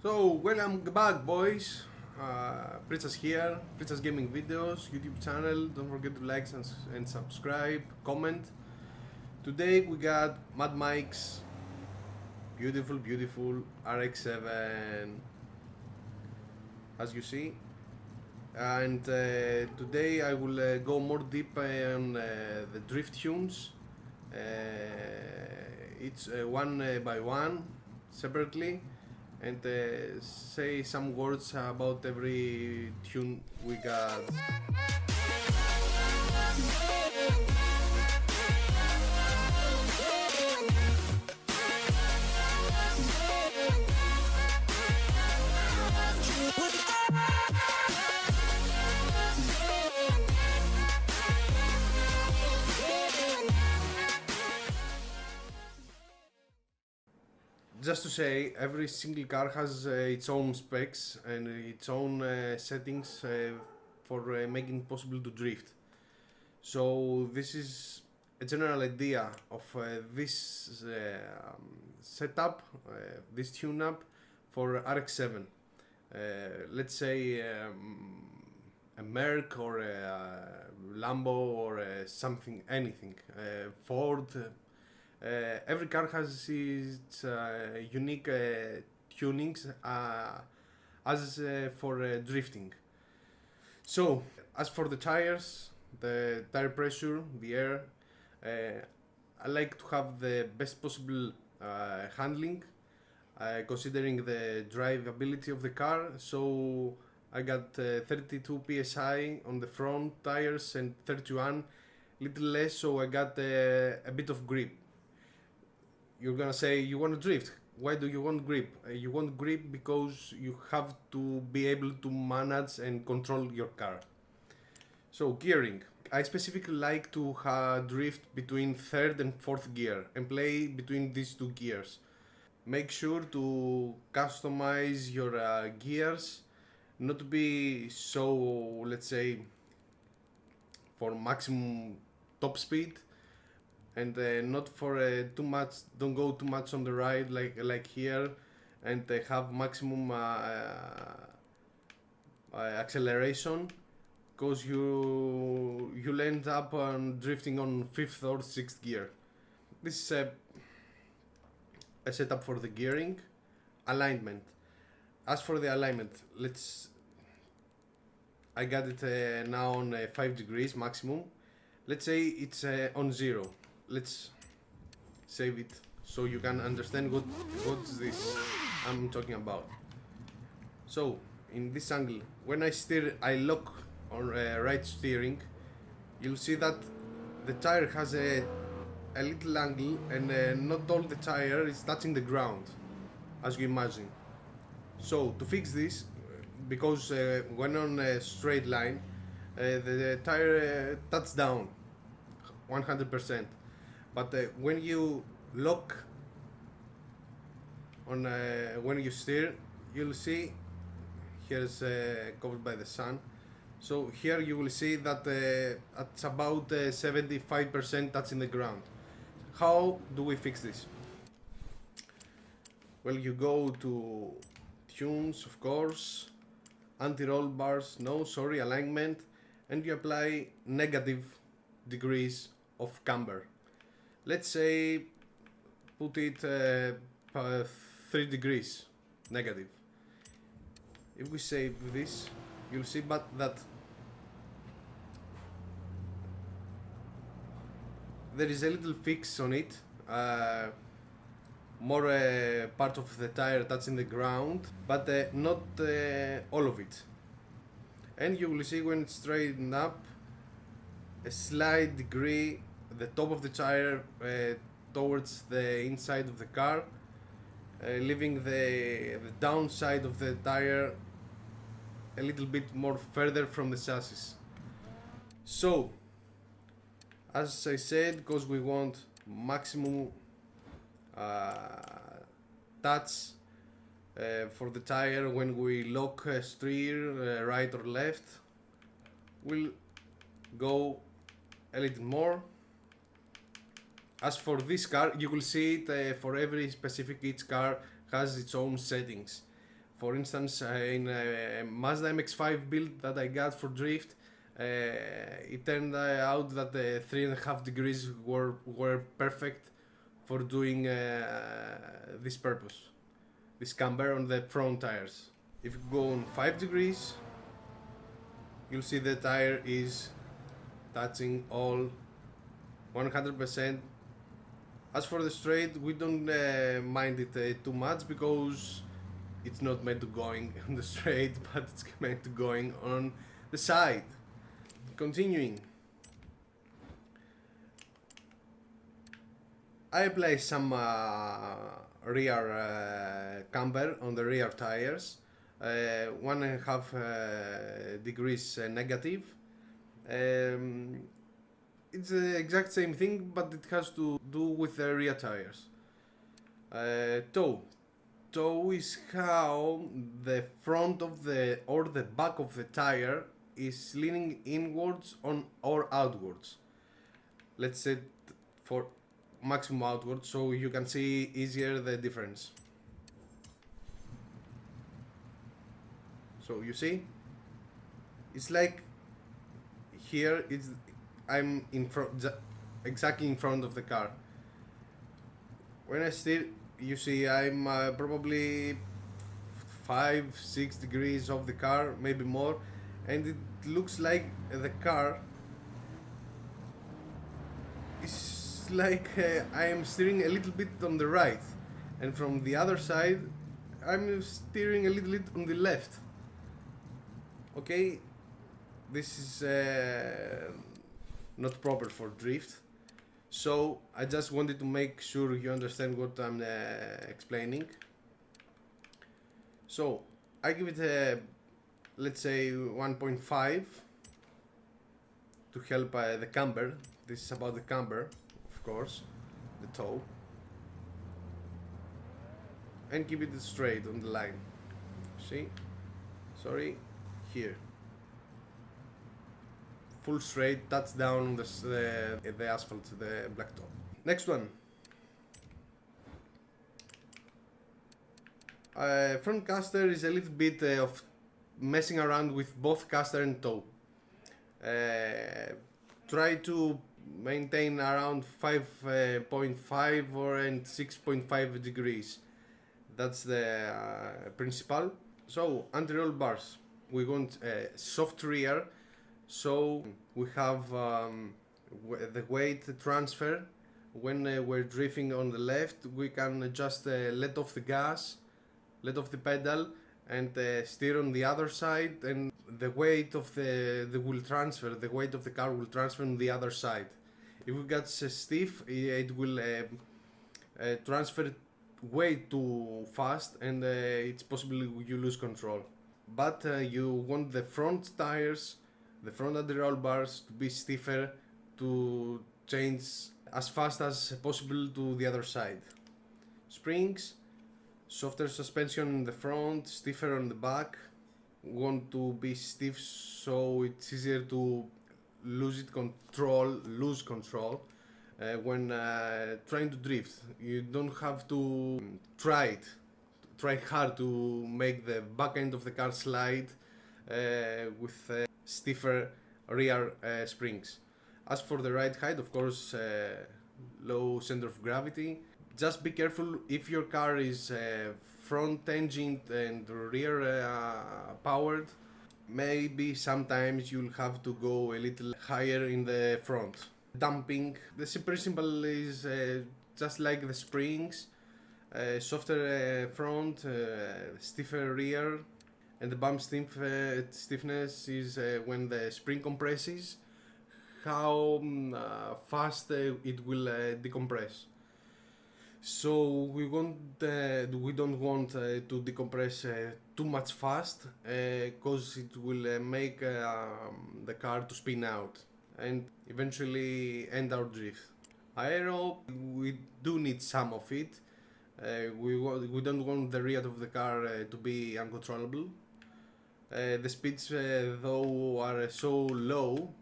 So, welcome back, boys. Princess here, Princess Gaming Videos, YouTube channel. Don't forget to like and subscribe, comment. Today we got Mad Mike's beautiful RX-7, as you see. And today I will go more deep on the drift tunes. It's one by one, separately, and say some words about every tune we got. Just to say, every single car has its own specs and its own settings for making it possible to drift. So this is a general idea of this setup, this tune-up for RX-7. Let's say a Merc or a Lambo or something, anything, Ford. Every car has its unique tunings as for drifting. So, as for the tires, the tire pressure, the air, I like to have the best possible handling, considering the drivability of the car. So I got 32 psi on the front tires and 31, little less, so I got a bit of grip. You're gonna say you want to drift. Why do you want grip? You want grip because you have to be able to manage and control your car. So gearing. I specifically like to drift between third and fourth gear and play between these two gears. Make sure to customize your gears, not to be so, let's say, for maximum top speed, and not for too much. Don't go too much on the right like here, and have maximum acceleration, because you'll end up on drifting on fifth or sixth gear. This is a setup for the gearing. Alignment. As for the alignment, I got it now on 5 degrees maximum. Let's say it's on 0. Let's save it so you can understand what's this I'm talking about. So in this angle, when I steer, I lock on right steering, you'll see that the tire has a little angle, and not all the tire is touching the ground, as you imagine. So to fix this, because when on a straight line, the tire touches down 100%. But when you lock on when you steer, you'll see here's covered by the sun. So here you will see that it's about 75% touching the ground. How do we fix this? Well, you go to tunes, of course, anti-roll bars, alignment, and you apply negative degrees of camber. Let's say put it 3 degrees negative. If we save this, you'll see that there is a little fix on it, more part of the tire touching the ground, but not all of it. And you will see when it's straightened up, a slight degree, the top of the tire towards the inside of the car, leaving the downside of the tire a little bit more further from the chassis. So, as I said, because we want maximum touch for the tire when we lock steer right or left, we'll go a little more. As for this car, you will see it for every specific, each car has its own settings. For instance, in a Mazda MX-5 build that I got for drift, it turned out that the 3.5 degrees were perfect for doing this purpose, this camber on the front tires. If you go on 5 degrees, you'll see the tire is touching all 100%. As for the straight, we don't mind it too much because it's not meant to going on the straight, but it's meant to going on the side. Continuing, I apply some rear camber on the rear tires, 1.5 degrees negative. It's the exact same thing, but it has to do with the rear tires. Toe. Toe is how the front of the or the back of the tire is leaning inwards on or outwards. Let's set for maximum outwards so you can see easier the difference. So you see, it's like here I'm in front, exactly in front of the car. When I steer, you see I'm probably 5-6 degrees off the car, maybe more, and it looks like the car is like I am steering a little bit on the right, and from the other side I'm steering a little bit on the left. Okay, this is not proper for drift, so I just wanted to make sure you understand what I'm explaining. So I give it a, let's say 1.5 to help the camber. This is about the camber, of course, the toe, and keep it straight on the line. See, sorry, here. Full straight, touch down on the asphalt, the blacktop. Next one. Front caster is a little bit of messing around with both caster and toe. Try to maintain around 5.5 or and 6.5 degrees. That's the principal. So anti-roll bars, we want a soft rear. So we have the weight transfer. When we're drifting on the left, we can just let off the gas, let off the pedal, and steer on the other side, and the weight of the will transfer, the weight of the car will transfer on the other side. If we get stiff, it will transfer way too fast, and it's possible you lose control. But you want the front tires, the front anti-roll bars, to be stiffer, to change as fast as possible to the other side. Springs, softer suspension in the front, stiffer on the back. Want to be stiff so it's easier to lose control when trying to drift. You don't have to try hard to make the back end of the car slide with stiffer rear springs. As for the ride height, of course, low center of gravity. Just be careful if your car is front engined and rear powered. Maybe sometimes you'll have to go a little higher in the front. Damping, the principle is just like the springs, softer front, stiffer rear, and the bump stiffness is when the spring compresses, how fast it will decompress. So we don't want to decompress too much fast, because it will make the car to spin out and eventually end our drift. Aero, we do need some of it. We don't want the rear of the car to be uncontrollable. The speeds though are so low,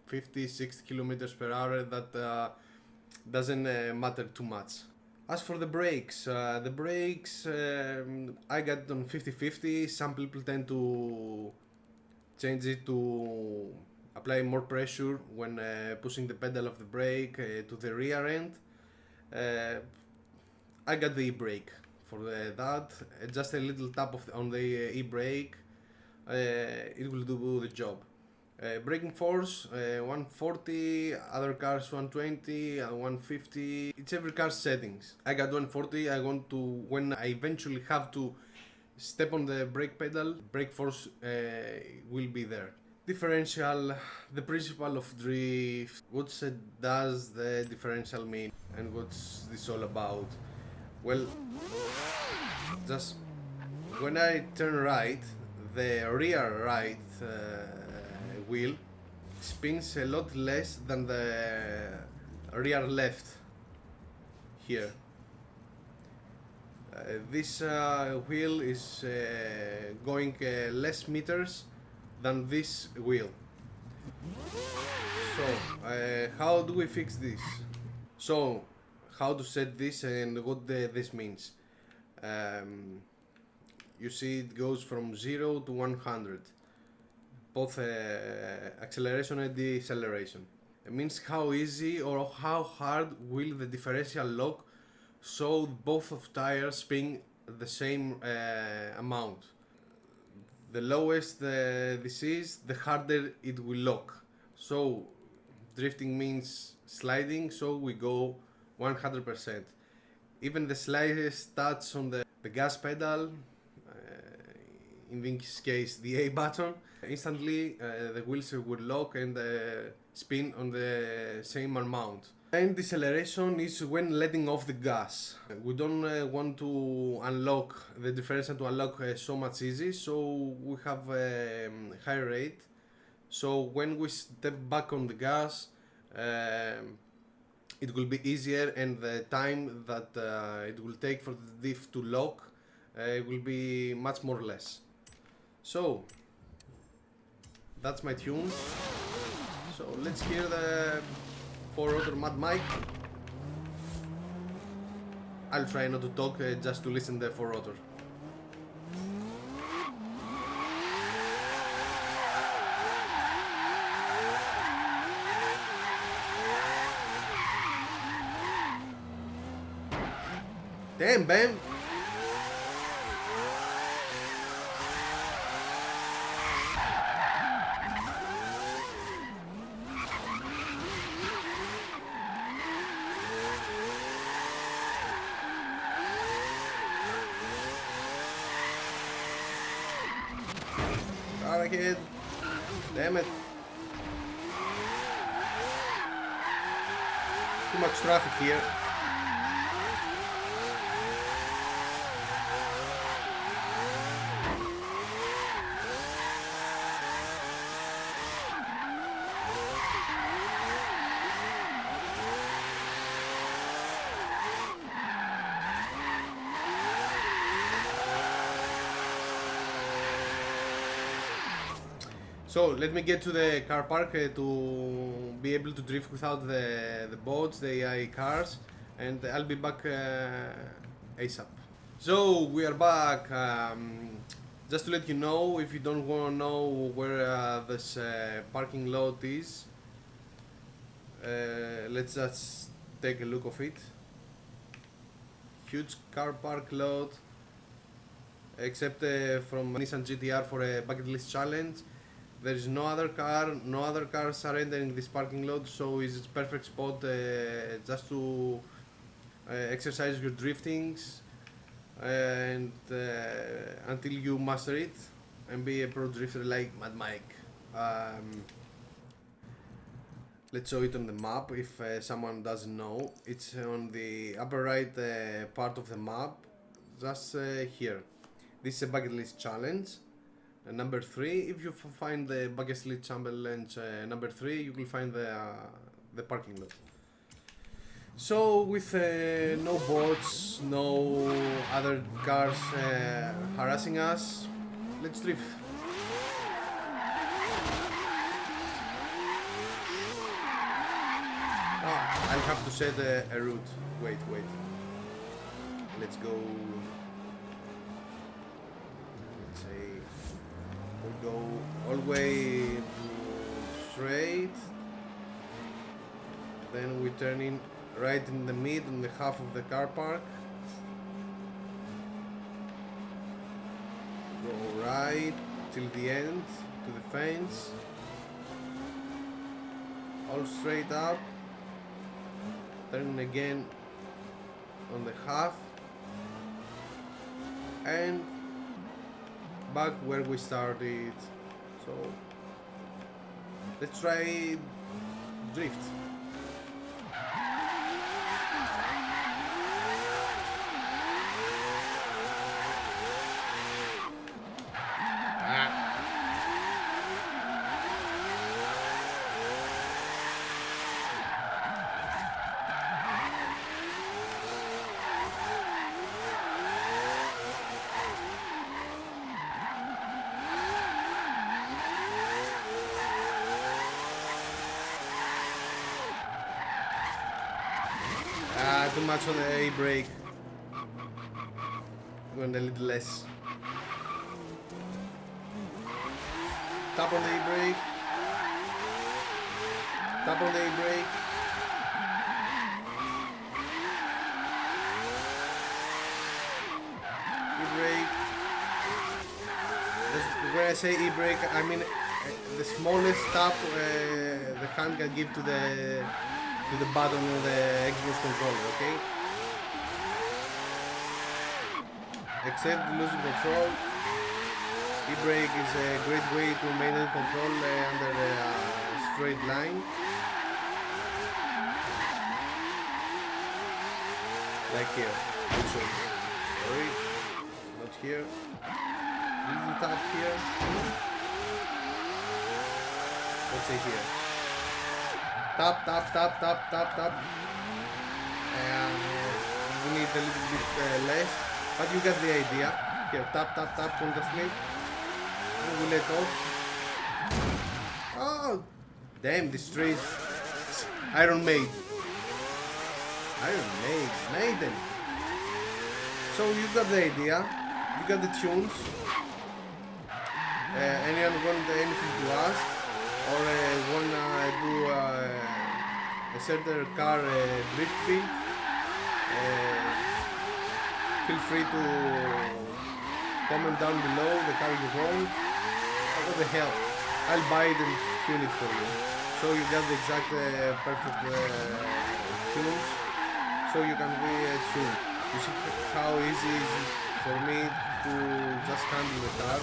50-60 kilometers per hour, that doesn't matter too much. As for the brakes, I got it on 50-50. Some people tend to change it to apply more pressure when pushing the pedal of the brake to the rear end. I got the e-brake for that. Just a little tap on the e-brake, it will do the job. Braking force 140, other cars 120, 150. It's every car's settings. I got 140. I want to, when I eventually have to step on the brake pedal, brake force will be there. Differential, the principle of drift. What does the differential mean, and what's this all about? Well, just when I turn right, the rear right wheel spins a lot less than the rear left here. This wheel is going less meters than this wheel. So how do we fix this? So how to set this and what this means. You see it goes from 0 to 100, both acceleration and deceleration. It means how easy or how hard will the differential lock so both of tires spin the same amount. The lowest this is, the harder it will lock. So drifting means sliding, so we go 100%. Even the slightest touch on the gas pedal, in this case the A button, instantly the wheels will lock and spin on the same amount. And deceleration is when letting off the gas. We don't want to unlock the differential to unlock so much easy, so we have a high rate. So when we step back on the gas, it will be easier, and the time that it will take for the diff to lock will be much more less. So that's my tunes. So let's hear the 4-rotor Mad Mike. I'll try not to talk, just to listen the 4-rotor. Damn, bam! Car ahead. Damn it. Too much traffic here. So let me get to the car park to be able to drift without the boats, the AI cars, and I'll be back ASAP. So we are back. Just to let you know, if you don't want to know where this parking lot is, let's just take a look of it. Huge car park lot, except from Nissan GTR for a bucket list challenge. There is no other cars are entering this parking lot, so it's a perfect spot just to exercise your driftings and until you master it and be a pro drifter like Mad Mike. Let's show it on the map if someone doesn't know. It's on the upper right part of the map, just here. This is a bucket list challenge. Number 3, if you find the bucket list challenge number 3, you will find the parking lot. So with no boats, no other cars harassing us, let's drift. I'll have to set a route. Wait. let's go. Let's say we go all the way straight. Then we turn in right in the mid on the half of the car park. Go right till the end to the fence. All straight up. Turn again on the half. And back where we started. So let's try drift. Too much on the A brake. Going a little less. Tap on the A brake. Tap on the A brake. E brake. When I say E brake, I mean the smallest tap the hand can give to the button of the Xbox controller, okay? Except losing control, e-brake is a great way to maintain control under a straight line. Like here. Sorry, not here. Little tap here. Let's say here. Tap, tap, tap, tap, tap, tap. And we need a little bit less, but you get the idea. Here, tap, tap, tap constantly. And we let off. Oh, damn, this tree is Iron Maiden. Iron Maiden. So you got the idea. You got the tunes. Anyone want anything to ask? Or wanna do a certain car drift build, feel free to comment down below the car you want. What the hell, I'll buy it and tune it for you. So you got the exact perfect tunes, so you can be tuned. You see how easy it is for me to just handle the car.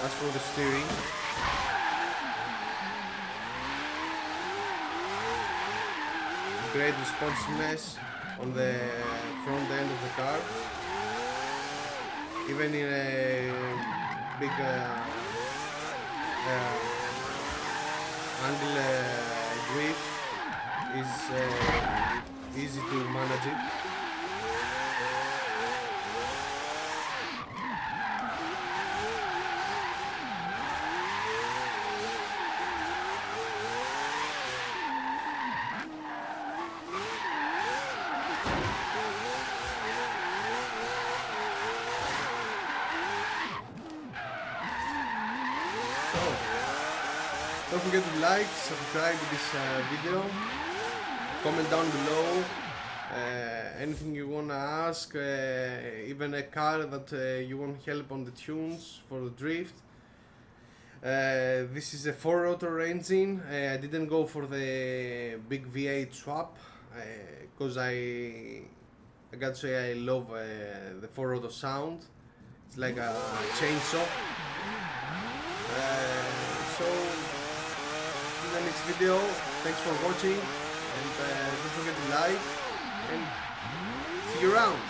As for the steering, great responsiveness on the front end of the car. Even in a big angle drift is easy to manage it. Don't forget to like, subscribe to this video, comment down below anything you wanna ask, even a car that you want help on the tunes for the drift. This is a 4-rotor engine. I didn't go for the big V8 swap because I gotta say I love the 4-rotor sound. It's like a chainsaw. So in the next video, thanks for watching, and don't forget to like, and see you around.